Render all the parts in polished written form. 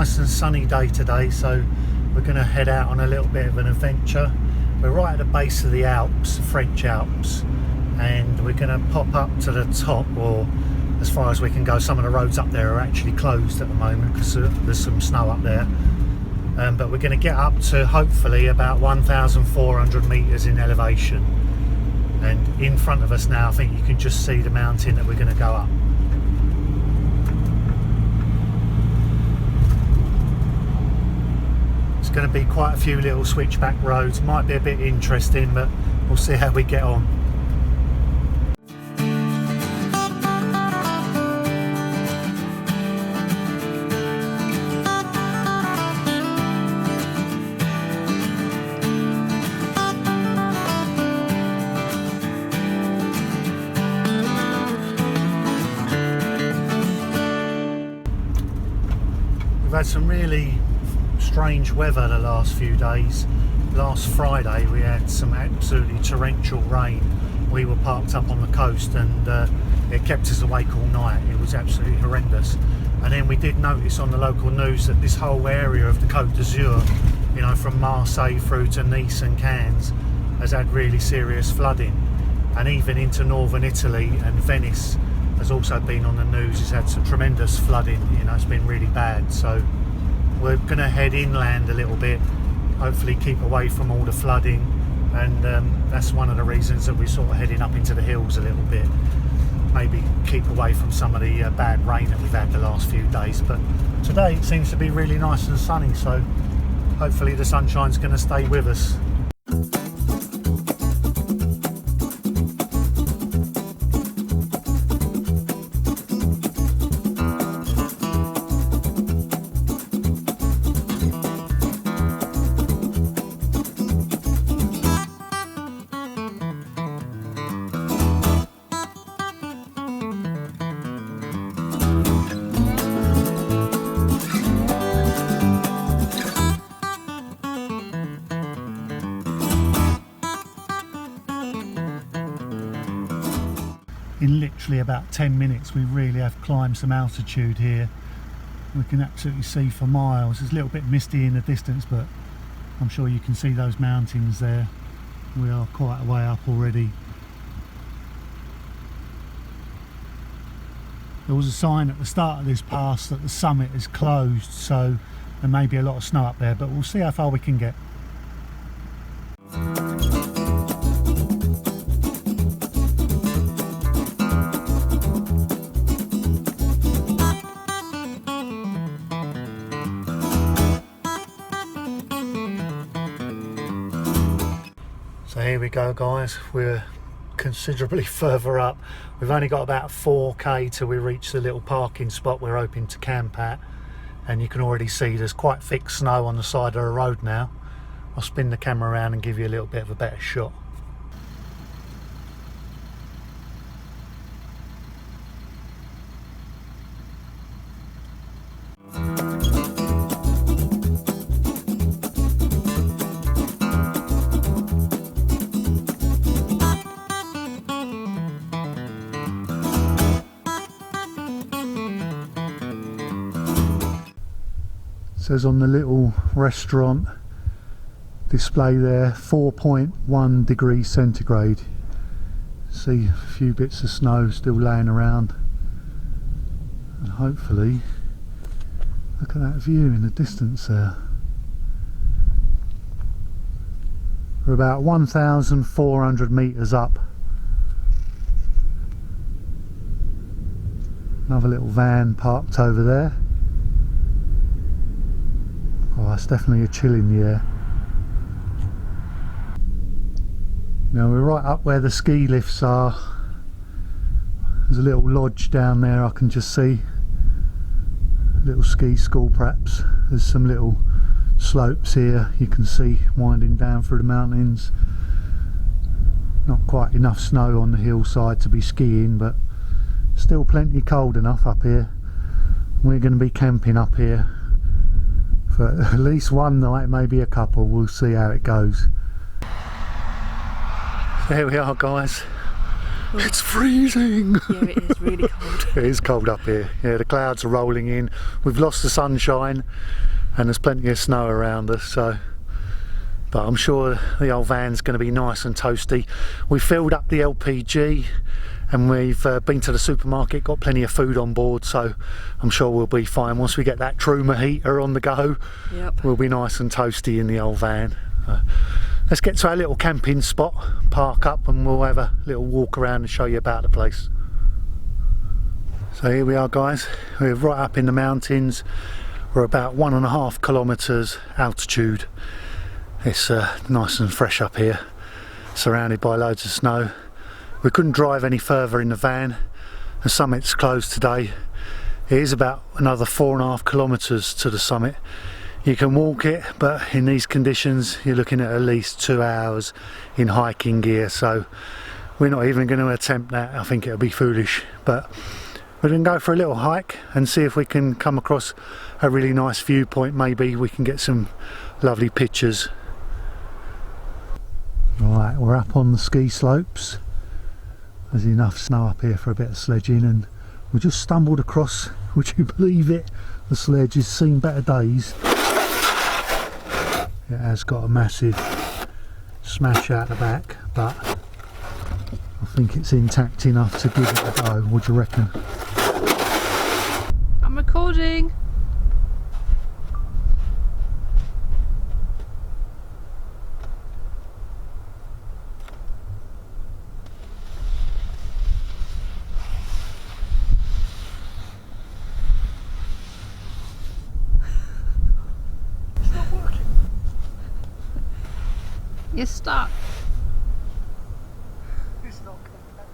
nice and sunny day today, so we're going to head out on a little bit of an adventure. We're right at the base of the Alps, French Alps, and we're going to pop up to the top, or as far as we can go. Some of the roads up there are actually closed at the moment because there's some snow up there, but we're going to get up to hopefully about 1,400 meters in elevation, and in front of us now I think you can just see the mountain that we're going to go up. Going to be quite a few little switchback roads, might be a bit interesting, but we'll see how we get on. We've had some really strange weather the last few days. Last Friday we had some absolutely torrential rain. We were parked up on the coast and it kept us awake all night. It was absolutely horrendous. And then we did notice on the local news that this whole area of the Côte d'Azur, you know, from Marseille through to Nice and Cannes, has had really serious flooding, and even into northern Italy and Venice has also been on the news. It's had some tremendous flooding, you know, it's been really bad. So we're going to head inland a little bit, hopefully keep away from all the flooding, and that's one of the reasons that we're sort of heading up into the hills a little bit. Maybe keep away from some of the bad rain that we've had the last few days, but today it seems to be really nice and sunny, so hopefully the sunshine's going to stay with us. In literally about 10 minutes we really have climbed some altitude here. We can absolutely see for miles. It's a little bit misty in the distance, but I'm sure you can see those mountains there. We are quite a way up already. There was a sign at the start of this pass that the summit is closed, so there may be a lot of snow up there, but we'll see how far we can get. So here we go, guys, we're considerably further up. We've only got about 4k till we reach the little parking spot we're hoping to camp at, and you can already see there's quite thick snow on the side of the road now. I'll spin the camera around and give you a little bit of a better shot. Says on the little restaurant display there 4.1 degrees centigrade. See a few bits of snow still laying around, and hopefully look at that view in the distance there. We're about 1,400 meters up. Another little van parked over there. Oh, it's definitely a chill in the air. Now we're right up where the ski lifts are. There's a little lodge down there I can just see. A little ski school perhaps. There's some little slopes here you can see winding down through the mountains. Not quite enough snow on the hillside to be skiing, but still plenty cold enough up here. We're going to be camping up here for at least one night, maybe a couple. We'll see how it goes. There we are, guys. It's freezing! Yeah, it is really cold. It is cold up here. Yeah, the clouds are rolling in. We've lost the sunshine and there's plenty of snow around us, so... But I'm sure the old van's going to be nice and toasty. We filled up the LPG and we've been to the supermarket, got plenty of food on board, so I'm sure we'll be fine. Once we get that Truma Heater on the go, yep, we'll be nice and toasty in the old van. Let's get to our little camping spot, park up, and we'll have a little walk around and show you about the place. So here we are, guys. We're right up in the mountains. We're about 1.5 kilometres altitude. It's nice and fresh up here, surrounded by loads of snow. We couldn't drive any further in the van. The summit's closed today. It is about another 4.5 kilometres to the summit. You can walk it, but in these conditions you're looking at least 2 hours in hiking gear, so we're not even going to attempt that. I think it'll be foolish, but we're going to go for a little hike and see if we can come across a really nice viewpoint. Maybe we can get some lovely pictures. Right, we're up on the ski slopes. There's enough snow up here for a bit of sledging, and we just stumbled across, would you believe it, the sledge has seen better days. It has got a massive smash out the back, but I think it's intact enough to give it a go. What do you reckon? I'm recording. You're stuck. It's not compact.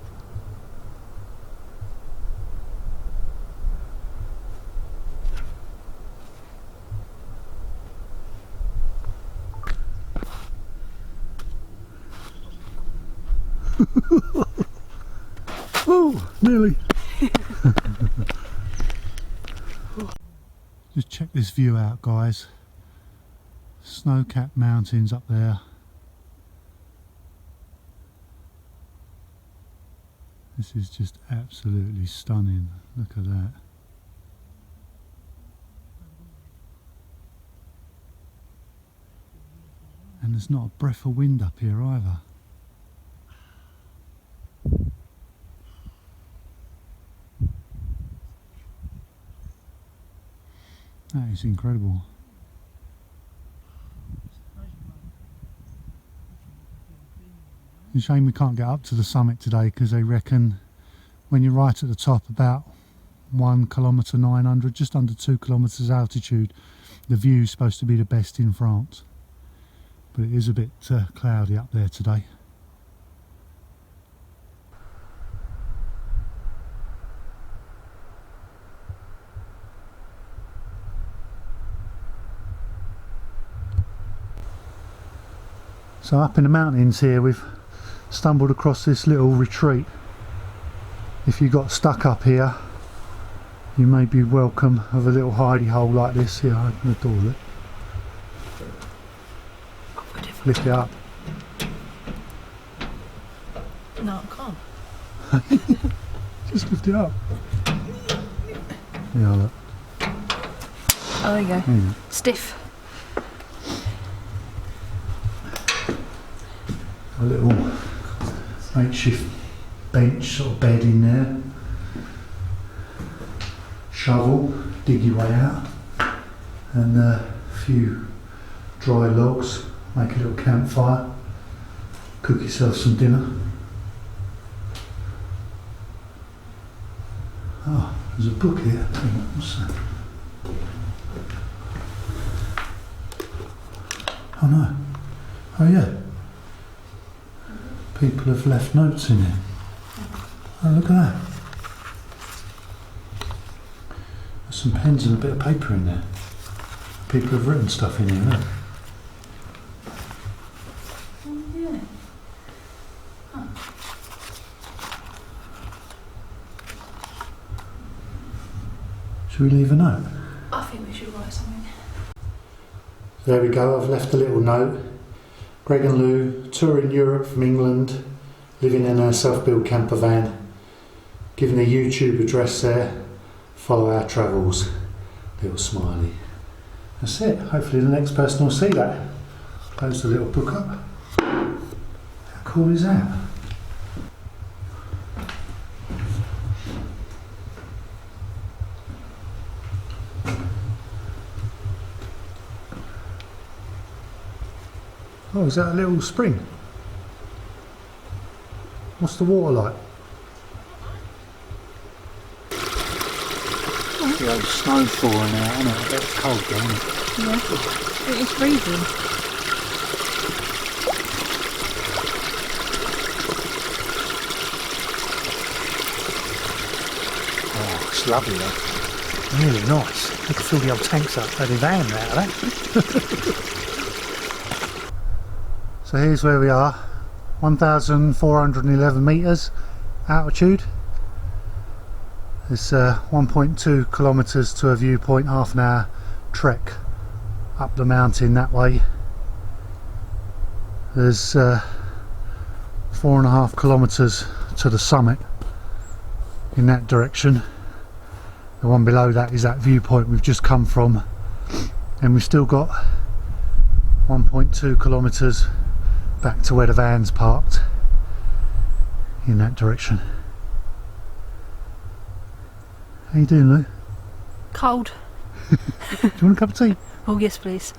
Oh, nearly. Just check this view out, guys. Snow-capped mountains up there. This is just absolutely stunning. Look at that. And there's not a breath of wind up here either. That is incredible. It's a shame we can't get up to the summit today, because they reckon when you're right at the top, about 1 kilometre 900, just under 2 kilometres altitude, the view's supposed to be the best in France. But it is a bit cloudy up there today. So up in the mountains here, we've stumbled across this little retreat. If you got stuck up here, you may be welcome of a little hidey hole like this. Here, open the door, look. Lift it up. No, I can't. Just lift it up. Yeah, look. Oh, there you go. Yeah. Stiff. A little makeshift bench, sort of bed in there. Shovel, dig your way out, and a few dry logs. Make a little campfire. Cook yourself some dinner. Oh, there's a book here. What's that? Oh no. Oh yeah. People have left notes in here. Oh, look at that. There's some pens and a bit of paper in there. People have written stuff in here, look. Oh, yeah. Huh. Should we leave a note? I think we should write something. There we go, I've left a little note. Greg and Lou, touring Europe from England, living in a self-built camper van, giving a YouTube address there, follow our travels, little smiley. That's it, hopefully the next person will see that. Close the little book up. How cool is that? Oh, is that a little spring? What's the water like? The old snow falling out, isn't it? It's cold though, isn't it? Yeah, it is freezing. Oh, it's lovely though. Really nice. You can fill the old tanks up by the van out of that. So here's where we are, 1,411 metres altitude. It's 1.2 kilometres to a viewpoint, half an hour trek up the mountain that way. There's 4.5 kilometres to the summit in that direction. The one below that is that viewpoint we've just come from, and we've still got 1.2 kilometres back to where the van's parked in that direction. How you doing, Lou? Cold. Do you want a cup of tea? Oh yes please.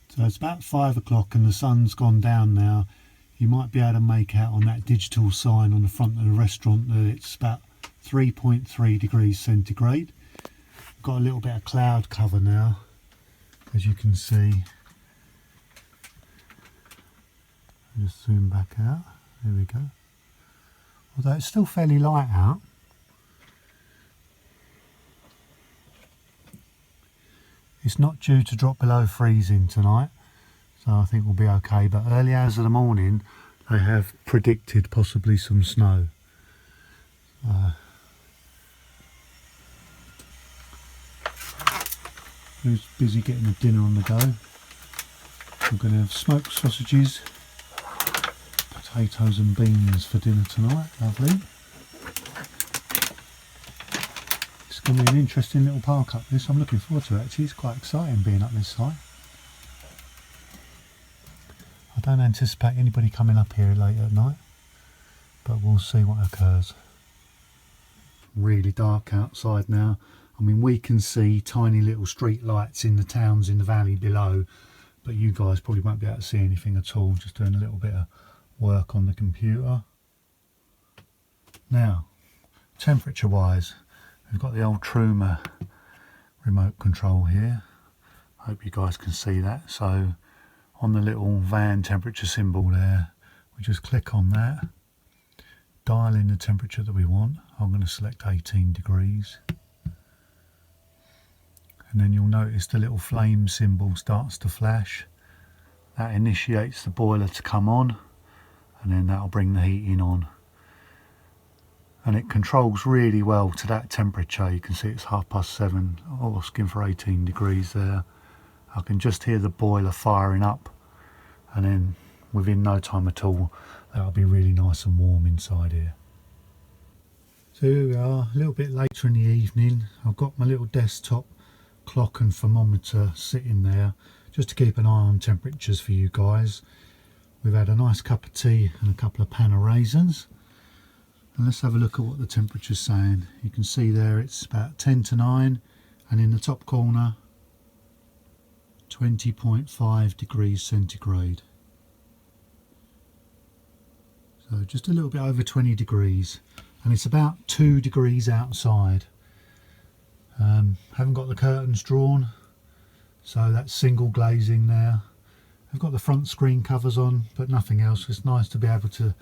So it's about 5 o'clock and the sun's gone down now. You might be able to make out on that digital sign on the front of the restaurant that it's about 3.3 degrees centigrade. We've got a little bit of cloud cover now, as you can see. I'll just zoom back out. There we go. Although it's still fairly light out. It's not due to drop below freezing tonight, so I think we'll be okay. But early hours of the morning, they have predicted possibly some snow. Who's busy getting the dinner on the go? We're going to have smoked sausages, potatoes and beans for dinner tonight. Lovely. It's going to be an interesting little park up this. I'm looking forward to it actually. It's quite exciting being up this side. I don't anticipate anybody coming up here late at night, but we'll see what occurs. Really dark outside now. I mean, we can see tiny little street lights in the towns in the valley below, but you guys probably won't be able to see anything at all. Just doing a little bit of work on the computer. Now, temperature wise, we've got the old Truma remote control here. Hope you guys can see that. So on the little van temperature symbol there, we just click on that, dial in the temperature that we want. I'm going to select 18 degrees. And then you'll notice the little flame symbol starts to flash. That initiates the boiler to come on, and then that'll bring the heating on. And it controls really well to that temperature. You can see it's 7:30, asking for 18 degrees there. I can just hear the boiler firing up, and then within no time at all, that'll be really nice and warm inside here. So here we are, a little bit later in the evening. I've got my little desktop clock and thermometer sitting there just to keep an eye on temperatures for you guys. We've had a nice cup of tea and a couple of pan of raisins, and let's have a look at what the temperature's saying. You can see there it's about 10 to 9, and in the top corner 20.5 degrees centigrade. So just a little bit over 20 degrees, and it's about 2 degrees outside. Haven't got the curtains drawn, so that's single glazing there. I've got the front screen covers on, but nothing else. It's nice to be able to,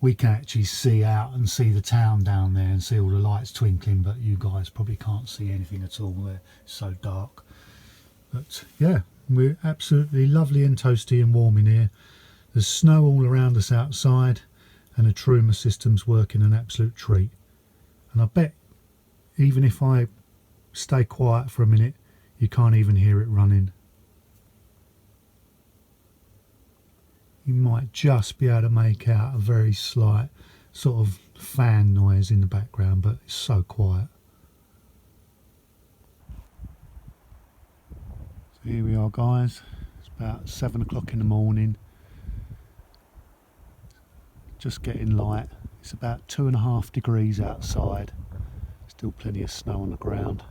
we can actually see out and see the town down there and see all the lights twinkling, but you guys probably can't see anything at all there. It's so dark. But yeah, we're absolutely lovely and toasty and warm in here. There's snow all around us outside, and the Truma system's working an absolute treat. And I bet even if I stay quiet for a minute, you can't even hear it running. You might just be able to make out a very slight sort of fan noise in the background, but it's so quiet. So here we are, guys. It's about 7 o'clock in the morning. Just getting light. It's about 2.5 degrees outside. Still plenty of snow on the ground.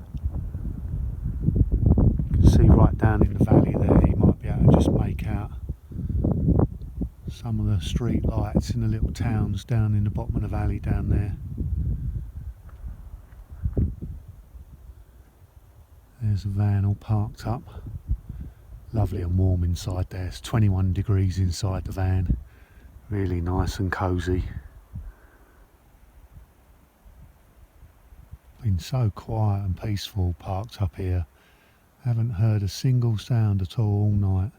You can see right down in the valley there, you might be able to just make out some of the street lights in the little towns down in the bottom of the valley down there. There's a van all parked up. Lovely and warm inside there. It's 21 degrees inside the van. Really nice and cosy. Been so quiet and peaceful parked up here. Haven't heard a single sound at all night.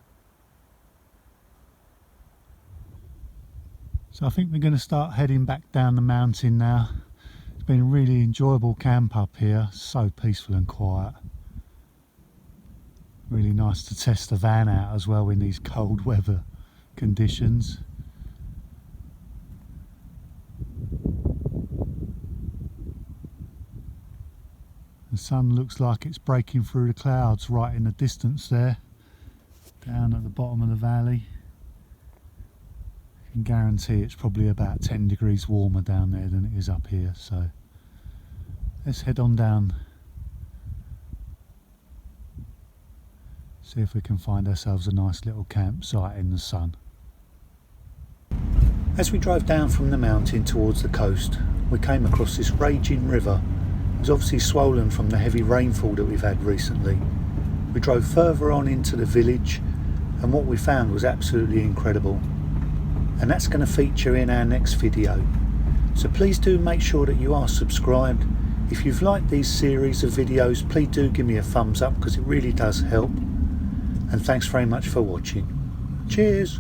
So I think we're going to start heading back down the mountain now. It's been a really enjoyable camp up here. So peaceful and quiet. Really nice to test the van out as well in these cold weather conditions. The sun looks like it's breaking through the clouds right in the distance there, down at the bottom of the valley. I can guarantee it's probably about 10 degrees warmer down there than it is up here, so let's head on down, see if we can find ourselves a nice little campsite in the sun. As we drove down from the mountain towards the coast, we came across this raging river. It was obviously swollen from the heavy rainfall that we've had recently. We drove further on into the village, and what we found was absolutely incredible. And that's going to feature in our next video. So please do make sure that you are subscribed. If you've liked these series of videos, please do give me a thumbs up because it really does help. And thanks very much for watching. Cheers!